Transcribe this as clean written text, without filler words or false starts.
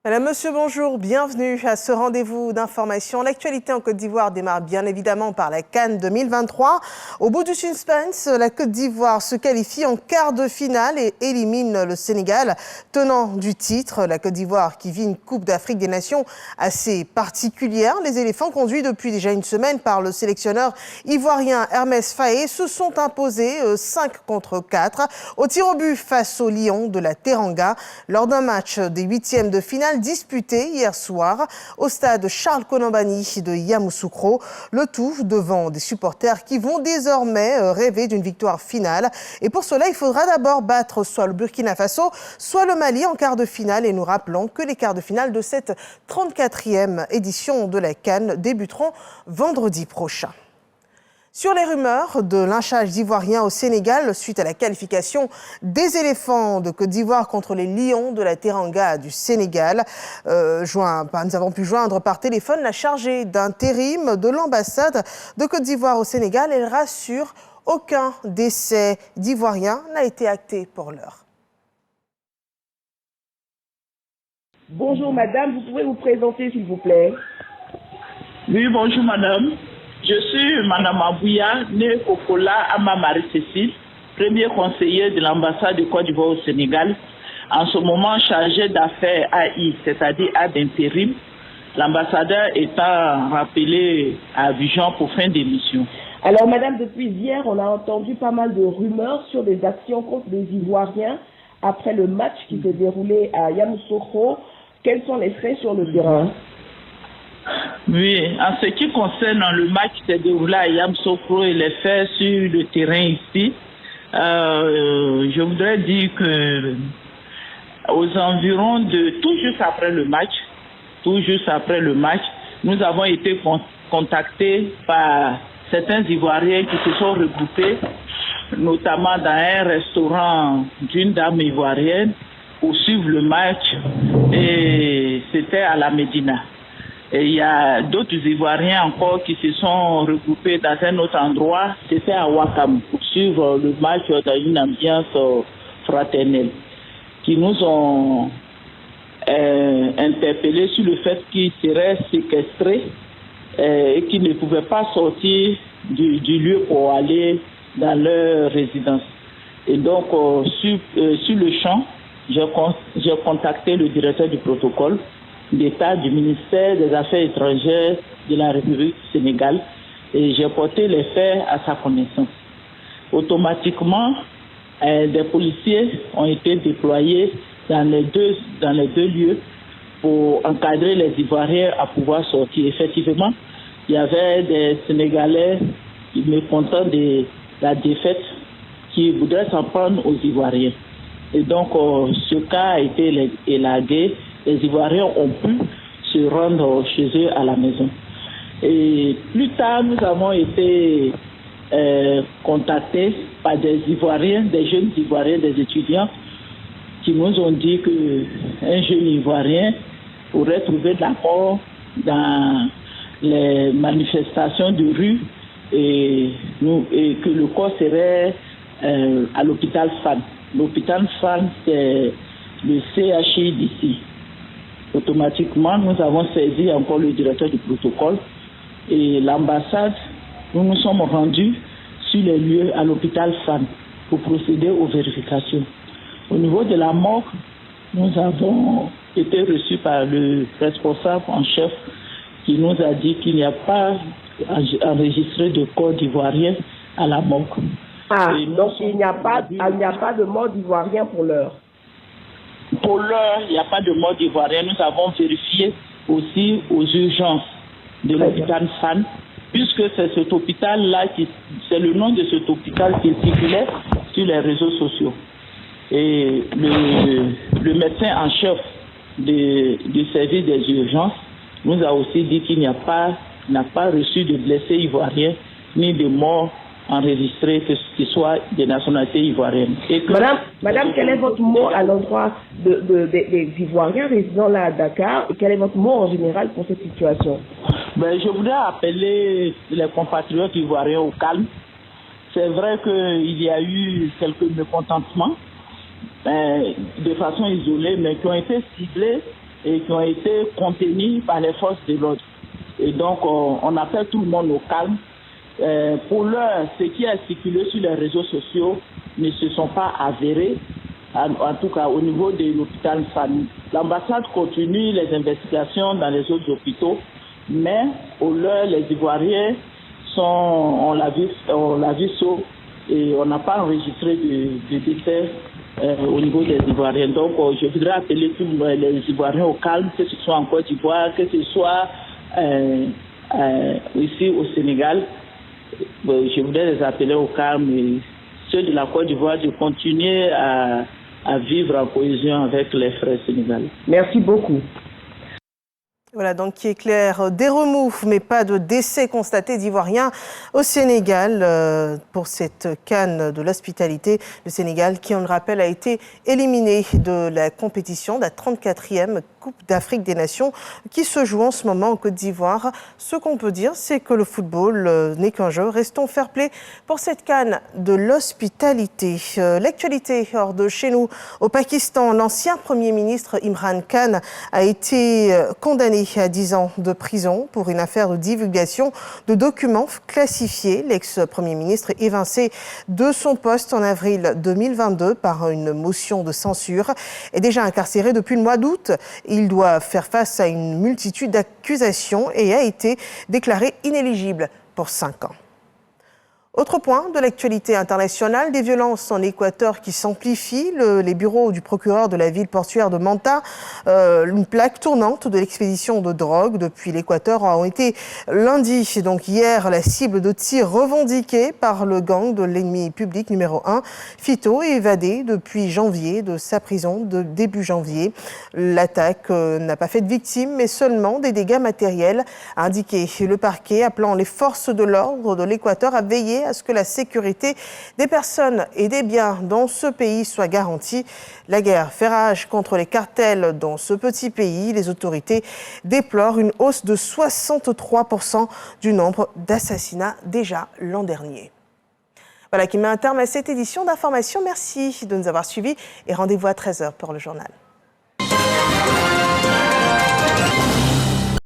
Madame, Monsieur, bonjour, bienvenue à ce rendez-vous d'information. L'actualité en Côte d'Ivoire démarre bien évidemment par la CAN 2023. Au bout du suspense, la Côte d'Ivoire se qualifie en quart de finale et élimine le Sénégal, tenant du titre. La Côte d'Ivoire qui vit une Coupe d'Afrique des Nations assez particulière. Les éléphants, conduits depuis déjà une semaine par le sélectionneur ivoirien Hermès Faé, se sont imposés 5 contre 4 au tir au but face aux Lions de la Teranga lors d'un match des huitièmes de finale disputé hier soir au stade Charles Konan-Banny de Yamoussoukro. Le tout devant des supporters qui vont désormais rêver d'une victoire finale. Et pour cela, il faudra d'abord battre soit le Burkina Faso, soit le Mali en quart de finale. Et nous rappelons que les quarts de finale de cette 34e édition de la CAN débuteront vendredi prochain. Sur les rumeurs de lynchage d'Ivoiriens au Sénégal suite à la qualification des éléphants de Côte d'Ivoire contre les lions de la Teranga du Sénégal, nous avons pu joindre par téléphone la chargée d'intérim de l'ambassade de Côte d'Ivoire au Sénégal. Elle rassure, aucun décès d'Ivoiriens n'a été acté pour l'heure. Bonjour madame, vous pouvez vous présenter s'il vous plaît? Oui, bonjour madame. Je suis Madame Abouya, née Kokola Ama Marie-Cécile, premier conseiller de l'ambassade de Côte d'Ivoire au Sénégal, en ce moment chargée d'affaires AI, c'est-à-dire A d'intérim, l'ambassadeur étant rappelé à Abidjan pour fin d'émission. Alors madame, depuis hier, on a entendu pas mal de rumeurs sur des actions contre les Ivoiriens après le match qui s'est déroulé à Yamoussoukro. Quels sont les faits sur le terrain? Oui, en ce qui concerne le match qui s'est déroulé à Yamoussoukro et les faits sur le terrain ici, je voudrais dire que aux environs de tout juste après le match, nous avons été contactés par certains Ivoiriens qui se sont regroupés, notamment dans un restaurant d'une dame ivoirienne pour suivre le match, et c'était à la Médina. Et il y a d'autres Ivoiriens encore qui se sont regroupés dans un autre endroit, c'était à Ouakam, pour suivre le match dans une ambiance fraternelle, qui nous ont interpellés sur le fait qu'ils seraient séquestrés et qu'ils ne pouvaient pas sortir du lieu pour aller dans leur résidence. Et donc, sur le champ, j'ai contacté le directeur du protocole d'État du ministère des Affaires étrangères de la République du Sénégal et j'ai porté les faits à sa connaissance. Automatiquement, des policiers ont été déployés dans les deux lieux pour encadrer les Ivoiriens à pouvoir sortir. Effectivement, il y avait des Sénégalais mécontents de la défaite qui voudraient s'en prendre aux Ivoiriens. Et donc, ce cas a été élagué. Les Ivoiriens ont pu se rendre chez eux à la maison. Et plus tard, nous avons été contactés par des Ivoiriens, des jeunes Ivoiriens, des étudiants, qui nous ont dit qu'un jeune Ivoirien pourrait trouver de la mort dans les manifestations de rue et que le corps serait à l'hôpital FAN. L'hôpital FAN, c'est le CHI d'ici. Automatiquement, nous avons saisi encore le directeur du protocole et l'ambassade. Nous nous sommes rendus sur les lieux à l'hôpital FAN pour procéder aux vérifications. Au niveau de la mort, nous avons été reçus par le responsable en chef qui nous a dit qu'il n'y a pas enregistré de corps d'Ivoirien à la mort. Donc il n'y a pas de mort d'Ivoirien pour l'heure. Pour l'heure, il n'y a pas de mort d'Ivoirien. Nous avons vérifié aussi aux urgences de l'hôpital FAN, puisque c'est cet hôpital-là, c'est le nom de cet hôpital qui circulait sur les réseaux sociaux. Et le médecin en chef du service des urgences nous a aussi dit qu'il n'a pas reçu de blessés ivoiriens ni de morts enregistrés qui soient des nationalités ivoiriennes. Et que Madame, quel est votre mot à l'endroit des Ivoiriens résidant là à Dakar et quel est votre mot en général pour cette situation? Je voudrais appeler les compatriotes ivoiriens au calme. C'est vrai qu'il y a eu quelques mécontentements de façon isolée, mais qui ont été ciblés et qui ont été contenus par les forces de l'ordre. Et donc, on appelle tout le monde au calme. Pour l'heure, ce qui a circulé sur les réseaux sociaux ne se sont pas avérés, en tout cas au niveau de l'hôpital Famille. L'ambassade continue les investigations dans les autres hôpitaux, mais pour l'heure, les Ivoiriens on l'a vu sauf et on n'a pas enregistré de décès au niveau des Ivoiriens. Donc, je voudrais appeler tous les Ivoiriens au calme, que ce soit en Côte d'Ivoire, que ce soit ici au Sénégal. Je voudrais les appeler au calme et ceux de la Côte d'Ivoire de continuer à vivre en cohésion avec les frères sénégalais. Merci beaucoup. Voilà, donc qui est clair, des remous, mais pas de décès constatés d'Ivoiriens au Sénégal pour cette CAN de l'hospitalité. Le Sénégal, qui on le rappelle, a été éliminé de la compétition, de la 34e Coupe d'Afrique des Nations, qui se joue en ce moment en Côte d'Ivoire. Ce qu'on peut dire, c'est que le football n'est qu'un jeu. Restons fair-play pour cette CAN de l'hospitalité. L'actualité hors de chez nous, au Pakistan, l'ancien Premier ministre Imran Khan a été condamné à 10 ans de prison pour une affaire de divulgation de documents classifiés. L'ex-premier ministre est évincé de son poste en avril 2022 par une motion de censure. Est déjà incarcéré depuis le mois d'août. Il doit faire face à une multitude d'accusations et a été déclaré inéligible pour 5 ans. Autre point de l'actualité internationale, des violences en Équateur qui s'amplifient. Les bureaux du procureur de la ville portuaire de Manta, une plaque tournante de l'expédition de drogue depuis l'Équateur, ont été lundi, donc hier, la cible de tirs revendiqués par le gang de l'ennemi public numéro 1. Fito est évadé depuis janvier de sa prison de début janvier. L'attaque n'a pas fait de victimes, mais seulement des dégâts matériels, a indiqué le parquet, appelant les forces de l'ordre de l'Équateur à veiller à ce que la sécurité des personnes et des biens dans ce pays soit garantie. La guerre fait rage contre les cartels dans ce petit pays. Les autorités déplorent une hausse de 63% du nombre d'assassinats déjà l'an dernier. Voilà qui met un terme à cette édition d'information. Merci de nous avoir suivis et rendez-vous à 13h pour le journal.